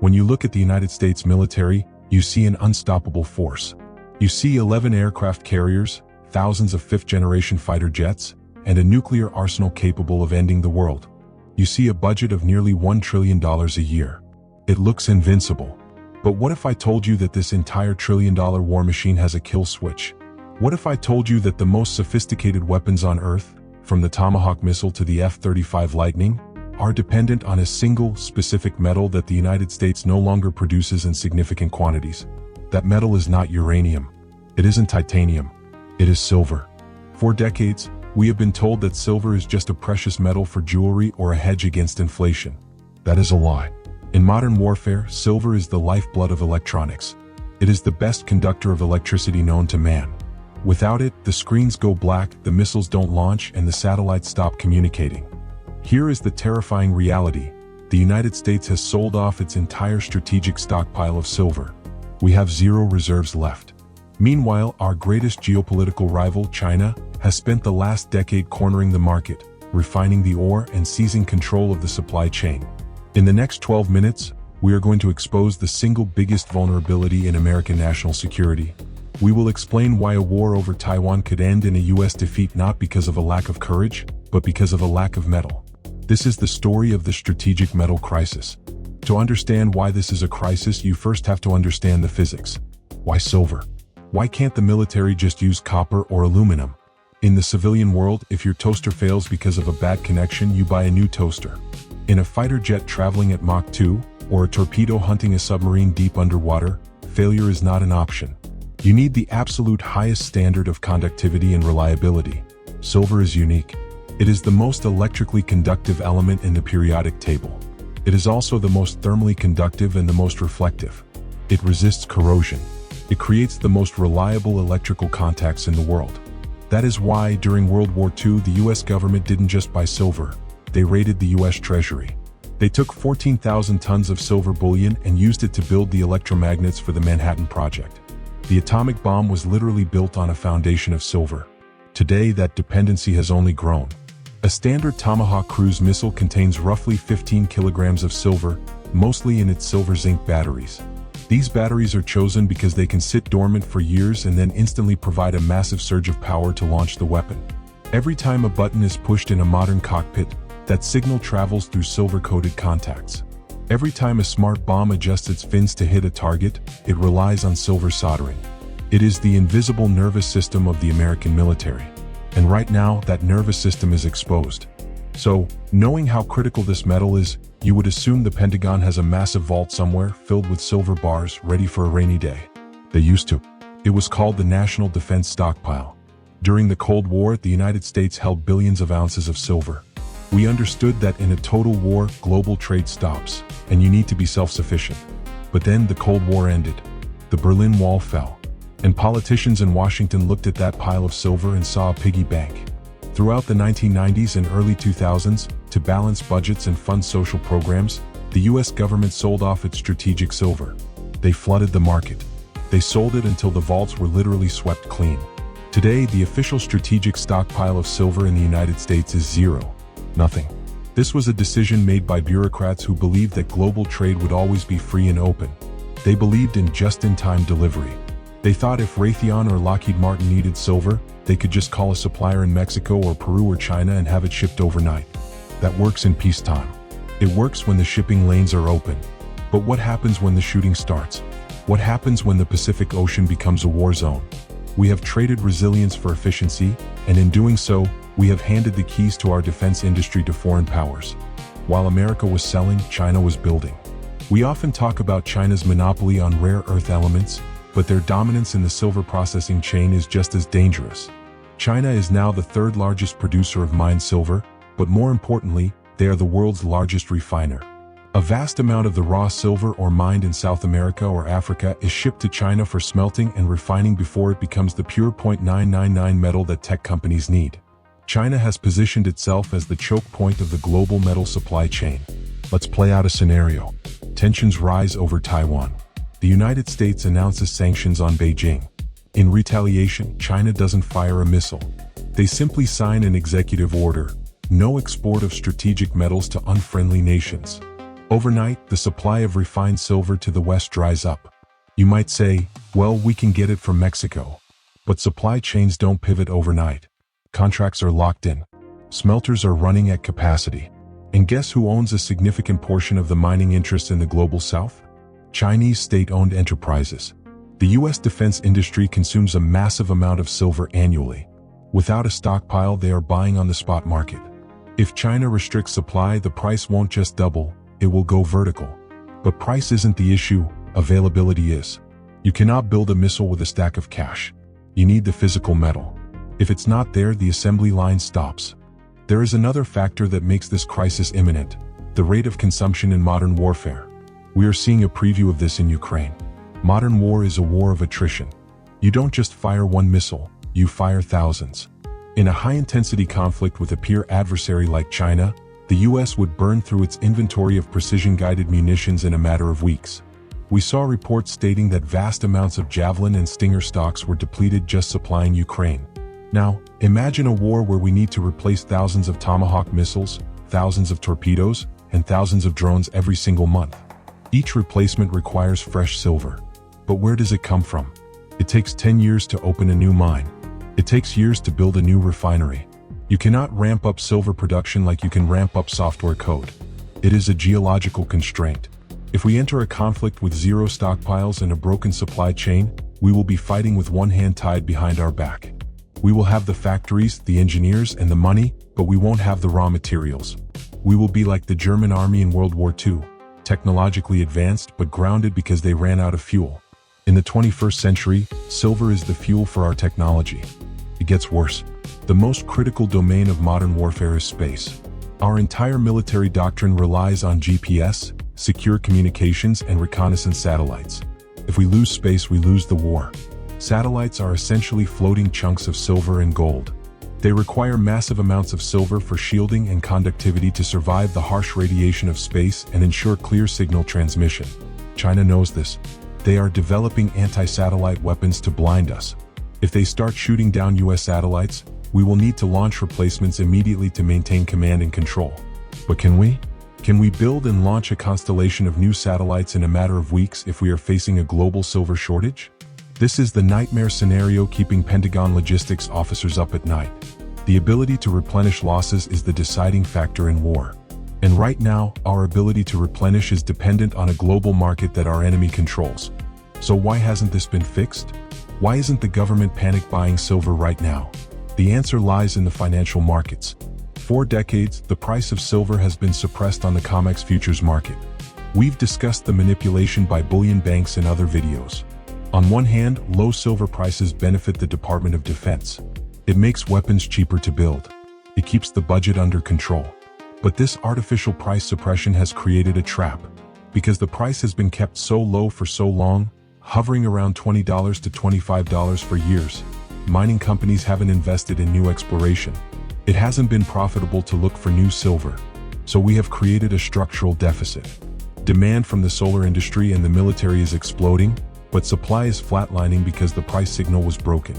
When you look at the United States military, you see an unstoppable force. You see 11 aircraft carriers, thousands of fifth-generation fighter jets, and a nuclear arsenal capable of ending the world. You see a budget of nearly $1 trillion a year. It looks invincible. But what if I told you that this entire trillion-dollar war machine has a kill switch? What if I told you that the most sophisticated weapons on Earth, from the Tomahawk missile to the F-35 Lightning, are dependent on a single, specific metal that the United States no longer produces in significant quantities? That metal is not uranium. It isn't titanium. It is silver. For decades, we have been told that silver is just a precious metal for jewelry or a hedge against inflation. That is a lie. In modern warfare, silver is the lifeblood of electronics. It is the best conductor of electricity known to man. Without it, the screens go black, the missiles don't launch, and the satellites stop communicating. Here is the terrifying reality. The United States has sold off its entire strategic stockpile of silver. We have zero reserves left. Meanwhile, our greatest geopolitical rival, China, has spent the last decade cornering the market, refining the ore, and seizing control of the supply chain. In the next 12 minutes, we are going to expose the single biggest vulnerability in American national security. We will explain why a war over Taiwan could end in a U.S. defeat not because of a lack of courage, but because of a lack of metal. This is the story of the strategic metal crisis. To understand why this is a crisis, you first have to understand the physics. Why silver? Why can't the military just use copper or aluminum? In the civilian world, if your toaster fails because of a bad connection, you buy a new toaster. In a fighter jet traveling at Mach 2, or a torpedo hunting a submarine deep underwater, failure is not an option. You need the absolute highest standard of conductivity and reliability. Silver is unique. It is the most electrically conductive element in the periodic table. It is also the most thermally conductive and the most reflective. It resists corrosion. It creates the most reliable electrical contacts in the world. That is why, during World War II, the US government didn't just buy silver. They raided the US Treasury. They took 14,000 tons of silver bullion and used it to build the electromagnets for the Manhattan Project. The atomic bomb was literally built on a foundation of silver. Today, that dependency has only grown. A standard Tomahawk cruise missile contains roughly 15 kilograms of silver, mostly in its silver-zinc batteries. These batteries are chosen because they can sit dormant for years and then instantly provide a massive surge of power to launch the weapon. Every time a button is pushed in a modern cockpit, that signal travels through silver-coated contacts. Every time a smart bomb adjusts its fins to hit a target, it relies on silver soldering. It is the invisible nervous system of the American military. And right now, that nervous system is exposed. So, knowing how critical this metal is, you would assume the Pentagon has a massive vault somewhere filled with silver bars ready for a rainy day. They used to. It was called the National Defense Stockpile. During the Cold War, the United States held billions of ounces of silver. We understood that in a total war, global trade stops, and you need to be self-sufficient. But then the Cold War ended. The Berlin Wall fell. And politicians in Washington looked at that pile of silver and saw a piggy bank. Throughout the 1990s and early 2000s, to balance budgets and fund social programs, the US government sold off its strategic silver. They flooded the market. They sold it until the vaults were literally swept clean. Today, the official strategic stockpile of silver in the United States is zero. Nothing. This was a decision made by bureaucrats who believed that global trade would always be free and open. They believed in just-in-time delivery. They thought if Raytheon or Lockheed Martin needed silver, they could just call a supplier in Mexico or Peru or China and have it shipped overnight. That works in peacetime. It works when the shipping lanes are open. But what happens when the shooting starts? What happens when the Pacific Ocean becomes a war zone? We have traded resilience for efficiency, and in doing so, we have handed the keys to our defense industry to foreign powers. While America was selling, China was building. We often talk about China's monopoly on rare earth elements, but their dominance in the silver processing chain is just as dangerous. China is now the third largest producer of mined silver, but more importantly, they are the world's largest refiner. A vast amount of the raw silver ore mined in South America or Africa is shipped to China for smelting and refining before it becomes the pure .999 metal that tech companies need. China has positioned itself as the choke point of the global metal supply chain. Let's play out a scenario. Tensions rise over Taiwan. The United States announces sanctions on Beijing. In retaliation, China doesn't fire a missile. They simply sign an executive order: no export of strategic metals to unfriendly nations. Overnight, the supply of refined silver to the west dries up. You might say, well, we can get it from Mexico. But supply chains don't pivot overnight. Contracts are locked in. Smelters are running at capacity. And guess who owns a significant portion of the mining interest in the global south? Chinese state-owned enterprises. The U.S. defense industry consumes a massive amount of silver annually. Without a stockpile, they are buying on the spot market. If China restricts supply, the price won't just double, it will go vertical. But price isn't the issue, availability is. You cannot build a missile with a stack of cash. You need the physical metal. If it's not there, the assembly line stops. There is another factor that makes this crisis imminent: the rate of consumption in modern warfare. We are seeing a preview of this in Ukraine. Modern war is a war of attrition. You don't just fire one missile, you fire thousands. In a high-intensity conflict with a peer adversary like China, the US would burn through its inventory of precision-guided munitions in a matter of weeks. We saw reports stating that vast amounts of Javelin and Stinger stocks were depleted just supplying Ukraine. Now, imagine a war where we need to replace thousands of Tomahawk missiles, thousands of torpedoes, and thousands of drones every single month. Each replacement requires fresh silver. But where does it come from? It takes 10 years to open a new mine. It takes years to build a new refinery. You cannot ramp up silver production like you can ramp up software code. It is a geological constraint. If we enter a conflict with zero stockpiles and a broken supply chain, we will be fighting with one hand tied behind our back. We will have the factories, the engineers, and the money, but we won't have the raw materials. We will be like the German army in World War II, technologically advanced but grounded because they ran out of fuel. In the 21st century, silver is the fuel for our technology. It gets worse. The most critical domain of modern warfare is space. Our entire military doctrine relies on GPS, secure communications, and reconnaissance satellites. If we lose space, we lose the war. Satellites are essentially floating chunks of silver and gold. They require massive amounts of silver for shielding and conductivity to survive the harsh radiation of space and ensure clear signal transmission. China knows this. They are developing anti-satellite weapons to blind us. If they start shooting down US satellites, we will need to launch replacements immediately to maintain command and control. But can we? Can we build and launch a constellation of new satellites in a matter of weeks if we are facing a global silver shortage? This is the nightmare scenario keeping Pentagon logistics officers up at night. The ability to replenish losses is the deciding factor in war. And right now, our ability to replenish is dependent on a global market that our enemy controls. So why hasn't this been fixed? Why isn't the government panic buying silver right now? The answer lies in the financial markets. For decades, the price of silver has been suppressed on the COMEX futures market. We've discussed the manipulation by bullion banks in other videos. On one hand, low silver prices benefit the Department of Defense. It makes weapons cheaper to build. It keeps the budget under control. But this artificial price suppression has created a trap. Because the price has been kept so low for so long, hovering around $20 to $25 for years, mining companies haven't invested in new exploration. It hasn't been profitable to look for new silver. So we have created a structural deficit. Demand from the solar industry and the military is exploding, but supply is flatlining because the price signal was broken.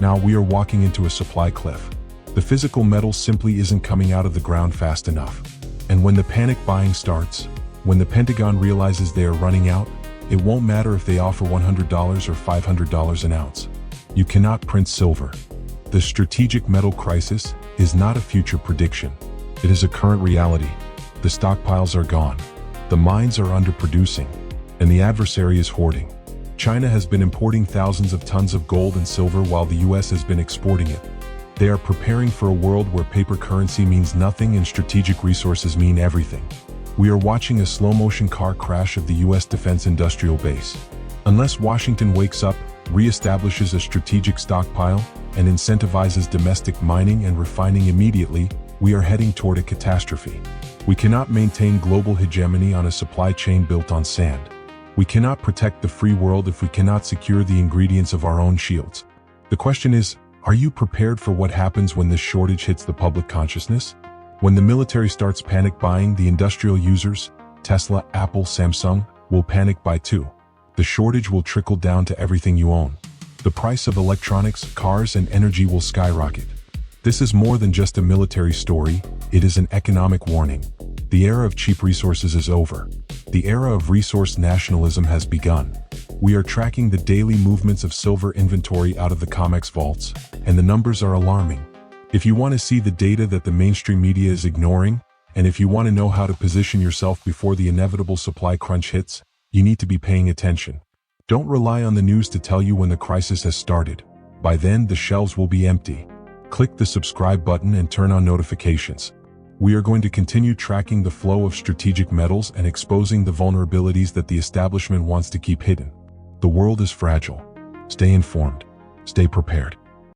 Now we are walking into a supply cliff. The physical metal simply isn't coming out of the ground fast enough. And when the panic buying starts, when the Pentagon realizes they are running out, it won't matter if they offer $100 or $500 an ounce. You cannot print silver. The strategic metal crisis is not a future prediction. It is a current reality. The stockpiles are gone. The mines are underproducing. And the adversary is hoarding. China has been importing thousands of tons of gold and silver while the US has been exporting it. They are preparing for a world where paper currency means nothing and strategic resources mean everything. We are watching a slow-motion car crash of the US defense industrial base. Unless Washington wakes up, reestablishes a strategic stockpile, and incentivizes domestic mining and refining immediately, we are heading toward a catastrophe. We cannot maintain global hegemony on a supply chain built on sand. We cannot protect the free world if we cannot secure the ingredients of our own shields. The question is, are you prepared for what happens when this shortage hits the public consciousness? When the military starts panic buying, the industrial users, Tesla, Apple, Samsung, will panic buy too. The shortage will trickle down to everything you own. The price of electronics, cars, and energy will skyrocket. This is more than just a military story, it is an economic warning. The era of cheap resources is over. The era of resource nationalism has begun. We are tracking the daily movements of silver inventory out of the COMEX vaults, and the numbers are alarming. If you want to see the data that the mainstream media is ignoring, and if you want to know how to position yourself before the inevitable supply crunch hits, you need to be paying attention. Don't rely on the news to tell you when the crisis has started. By then, the shelves will be empty. Click the subscribe button and turn on notifications. We are going to continue tracking the flow of strategic metals and exposing the vulnerabilities that the establishment wants to keep hidden. The world is fragile. Stay informed. Stay prepared.